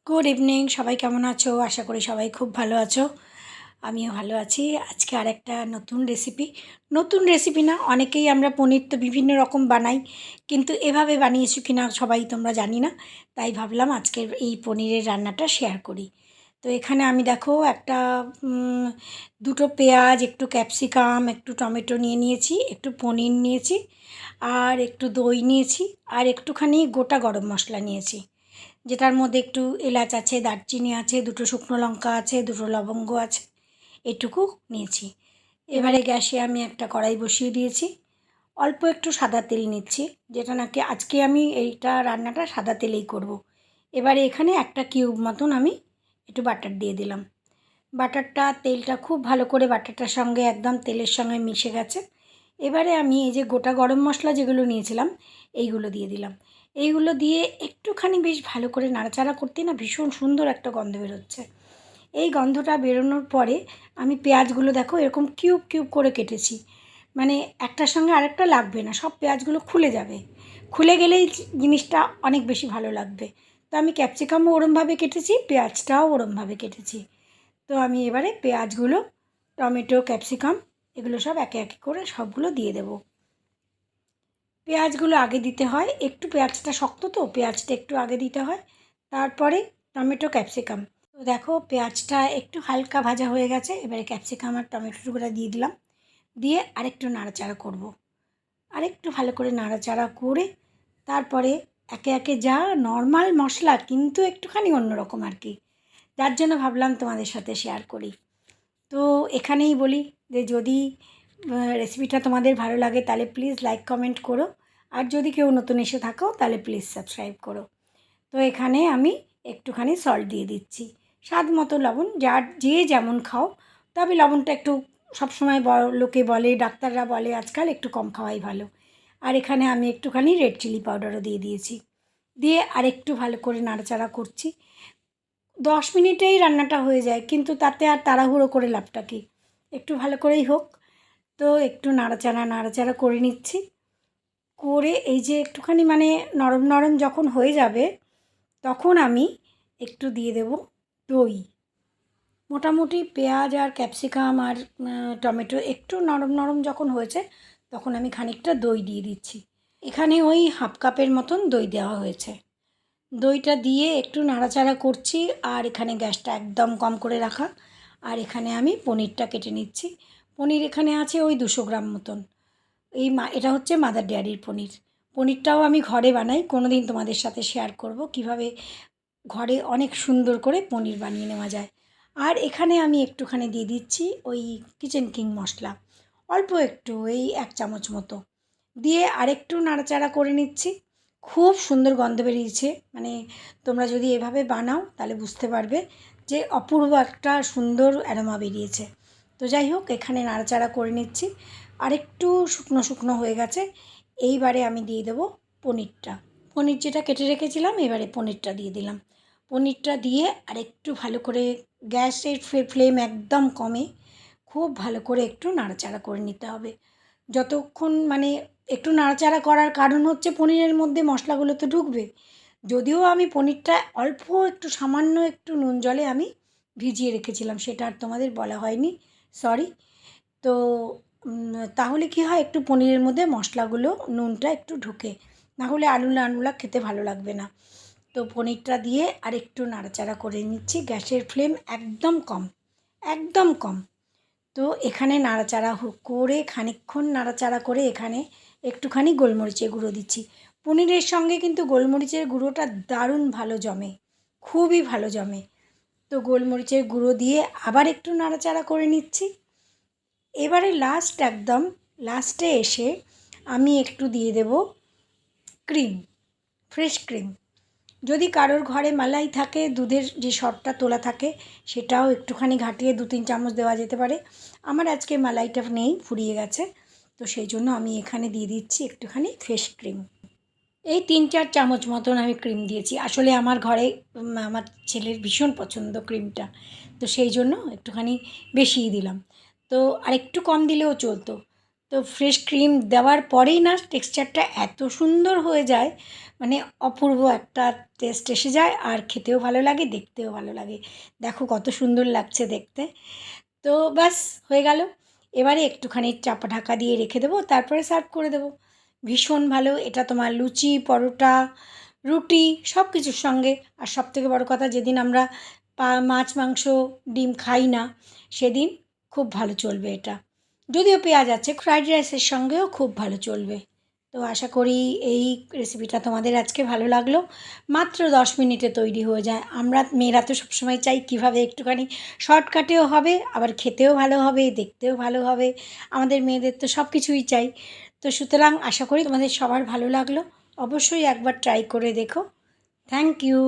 Good evening, সবাই কেমন আছো? আশা করি সবাই খুব ভালো আছো। আমিও ভালো আছি। আজকে আরেকটা নতুন রেসিপি না, অনেকেই আমরা পনির তো বিভিন্ন রকম বানাই, কিন্তু এভাবে বানিয়েছো কি না সবাই তোমরা জানি না। তাই ভাবলাম আজকের এই পনিরের রান্নাটা শেয়ার করি। তো এখানে আমি দেখো একটা দুটো পেঁয়াজ, একটু ক্যাপসিকাম, একটু টমেটো নিয়ে নিয়েছি, একটু পনির নিয়েছি, আর একটু দই নিয়েছি, আর একটুখানি গোটা গরম মশলা নিয়েছি, যেটার মধ্যে একটু এলাচ আছে, দারচিনি আছে, দুটো শুকনো লঙ্কা আছে, দুটো লবঙ্গ আছে, এটুকু নিয়েছি। এবারে গ্যাসে আমি একটা কড়াই বসিয়ে দিয়েছি। অল্প একটু সাদা তেল নিচ্ছি, যেটা নাকি আজকে আমি এইটা রান্নাটা সাদা তেলেই করব। এবারে এখানে একটা কিউব মতন আমি একটু বাটার দিয়ে দিলাম। তেলটা খুব ভালো করে বাটারটার সঙ্গে একদম তেলের সঙ্গে মিশে গেছে। এবারে আমি এই যে গোটা গরম মশলা যেগুলো নিয়েছিলাম এইগুলো দিয়ে দিলাম। এইগুলো দিয়ে একটুখানি বেশ ভালো করে নাড়াচাড়া করতেই না ভীষণ সুন্দর একটা গন্ধ বেরোচ্ছে। এই গন্ধটা বেরোনোর পরে আমি পেঁয়াজগুলো দেখো এরকম কিউব কিউব করে কেটেছি, মানে একটার সঙ্গে আরেকটা লাগবে না, সব পেঁয়াজগুলো খুলে যাবে। খুলে গেলেই জিনিসটা অনেক বেশি ভালো লাগবে। তো আমি ক্যাপসিকামও ওরমভাবে কেটেছি, পেঁয়াজটাও ওরমভাবে কেটেছি। তো আমি এবারে পেঁয়াজগুলো, টমেটো, ক্যাপসিকাম এগুলো সব একে একে করে সবগুলো দিয়ে দেব। পেঁয়াজগুলো আগে দিতে হয়, একটু পেঁয়াজটা শক্ত তো পেঁয়াজটা একটু আগে দিতে হয়, তারপরে টমেটো, ক্যাপসিকাম। তো দেখো পেঁয়াজটা একটু হালকা ভাজা হয়ে গেছে, এবারে ক্যাপসিকাম আর টমেটোগুলো দিয়ে দিলাম। দিয়ে আরেকটু নাড়াচাড়া করব। আরেকটু ভালো করে নাড়াচাড়া করে তারপরে একে একে যা নর্মাল মশলা, কিন্তু একটুখানি অন্যরকম আর কি, যার জন্য ভাবলাম তোমাদের সাথে শেয়ার করি। তো এখানেই বলি যে যদি রেসিপিটা তোমাদের ভালো লাগে তাহলে প্লিজ লাইক কমেন্ট করো, আর যদি কেউ নতুন এসে থাকো তাহলে প্লিজ সাবস্ক্রাইব করো। তো এখানে আমি একটুখানি সল্ট দিয়ে দিচ্ছি, স্বাদ মতো লবণ, যার যে যেমন খাও, তবে লবণটা একটু সবসময় লোকে বলে, ডাক্তাররা বলে আজকাল একটু কম খাওয়াই ভালো। আর এখানে আমি একটুখানি রেড চিলি পাউডারও দিয়ে দিয়েছি। দিয়ে আরেকটু ভালো করে নাড়াচাড়া করছি। 10 মিনিটেই রান্নাটা হয়ে যায়, কিন্তু তাতে আর তাড়াহুড়ো করে লাভটা কী, একটু ভালো করেই হোক। তো একটু নাড়াচাড়া করে নিচ্ছি। করে এই যে একটুখানি মানে নরম নরম যখন হয়ে যাবে, তখন আমি একটু দিয়ে দেব দই। মোটামুটি পেঁয়াজ আর ক্যাপসিকাম আর টমেটো একটু নরম নরম যখন হয়েছে, তখন আমি খানিকটা দই দিয়ে দিচ্ছি। এখানে ওই হাফ কাপের মতন দই দেওয়া হয়েছে। দইটা দিয়ে একটু নাড়াচাড়া করছি, আর এখানে গ্যাসটা একদম কম করে রাখা। আর এখানে আমি পনিরটা কেটে নিচ্ছি। পনির এখানে আছে ওই 200 গ্রাম মতন। এটা হচ্ছে মাদার ডেয়ারির পনির। পনিরটাও আমি ঘরে বানাই, কোনো দিন তোমাদের সাথে শেয়ার করব কীভাবে ঘরে অনেক সুন্দর করে পনির বানিয়ে নেওয়া যায়। আর এখানে আমি একটুখানি দিয়ে দিচ্ছি ওই কিচেন কিং মশলা, অল্প একটু, এই 1 চামচ মতো দিয়ে আরেকটু নাড়াচাড়া করে নিচ্ছি। খুব সুন্দর গন্ধ বেরিয়েছে, মানে তোমরা যদি এভাবে বানাও তাহলে বুঝতে পারবে যে অপূর্ব একটা সুন্দর অ্যারোমা বেরিয়েছে। তো যাই হোক, এখানে নাড়াচাড়া করে নিচ্ছি। আরেকটু শুকনো শুকনো হয়ে গেছে। এইবারে আমি দিয়ে দেবো পনিরটা। পনির যেটা কেটে রেখেছিলাম, এবারে পনিরটা দিয়ে দিলাম। পনিরটা দিয়ে আরেকটু ভালো করে গ্যাসের ফ্লেম একদম কমে খুব ভালো করে একটু নাড়াচাড়া করে নিতে হবে। যতক্ষণ মানে একটু নাড়াচাড়া করার কারণ হচ্ছে পনিরের মধ্যে মশলাগুলো তো ঢুকবে। যদিও আমি পনিরটা অল্প একটু সামান্য একটু নুন জলে আমি ভিজিয়ে রেখেছিলাম, সেটা আর তোমাদের বলা হয়নি, সরি। তো তাহলে কি হয়, একটু পনিরের মধ্যে মশলাগুলো, নুনটা একটু ঢোকে, নাহলে আলুলা আলুলা খেতে ভালো লাগবে না। তো পনিরটা দিয়ে আরেকটু নাড়াচাড়া করে নিচ্ছি। গ্যাসের ফ্লেম একদম কম, একদম কম। তো এখানে নাড়াচাড়া করে খানিকক্ষণ নাড়াচাড়া করে এখানে একটুখানি গোলমরিচের গুঁড়ো দিচ্ছি। পনিরের সঙ্গে কিন্তু গোলমরিচের গুঁড়োটা দারুণ ভালো জমে, খুবই ভালো জমে। তো গোলমরিচের গুঁড়ো দিয়ে আবার একটু নাড়াচাড়া করে নিচ্ছি। এবারে একদম লাস্টে এসে আমি একটু দিয়ে দেব ক্রিম, ফ্রেশ ক্রিম। যদি কারোর ঘরে মালাই থাকে, দুধের যে সরটা তোলা থাকে, সেটাও একটুখানি ঘাটিয়ে 2-3 চামচ দেওয়া যেতে পারে। আমার আজকে মালাইটা নেই, ফুরিয়ে গেছে, তো সেই জন্য আমি এখানে দিয়ে দিচ্ছি একটুখানি ফ্রেশ ক্রিম। এই 3-4 চামচ মতন আমি ক্রিম দিয়েছি। আসলে আমার ঘরে আমার ছেলের ভীষণ পছন্দ ক্রিমটা, তো সেই জন্য একটুখানি বেশিই দিলাম। তো আরেকটু কম দিলেও চলতো। তো ফ্রেশ ক্রিম দেওয়ার পরেই না টেক্সচারটা এত সুন্দর হয়ে যায়, মানে অপূর্ব একটা টেস্ট এসে যায়, আর খেতেও ভালো লাগে, দেখতেও ভালো লাগে। দেখো কত সুন্দর লাগছে দেখতে। তো ব্যাস হয়ে গেল। এবারে একটুখানি চাপা ঢাকা দিয়ে রেখে দেবো, তারপরে সার্ভ করে দেবো। ভীষণ ভালো, এটা তোমার লুচি, পরোটা, রুটি সব কিছুর সঙ্গে। আর সবথেকে বড় কথা, যেদিন আমরা মাছ, মাংস, ডিম খাই না, সেদিন খুব ভালো চলবে এটা। যদিও পেঁয়াজ আছে, ফ্রাইড রাইসের সঙ্গেও খুব ভালো চলবে। তো আশা করি এই রেসিপিটা তোমাদের আজকে ভালো লাগলো। মাত্র 10 মিনিটে তৈরি হয়ে যায়। আমরা মেয়েরা তো সবসময় চাই কীভাবে একটুখানি শর্টকাটেও হবে, আবার খেতেও ভালো হবে, দেখতেও ভালো হবে। আমাদের মেয়েদের তো সব কিছুই চাই। তো সুতরাং আশা করি তোমাদের সবার ভালো লাগলো। অবশ্যই একবার ট্রাই করে দেখো। Thank you.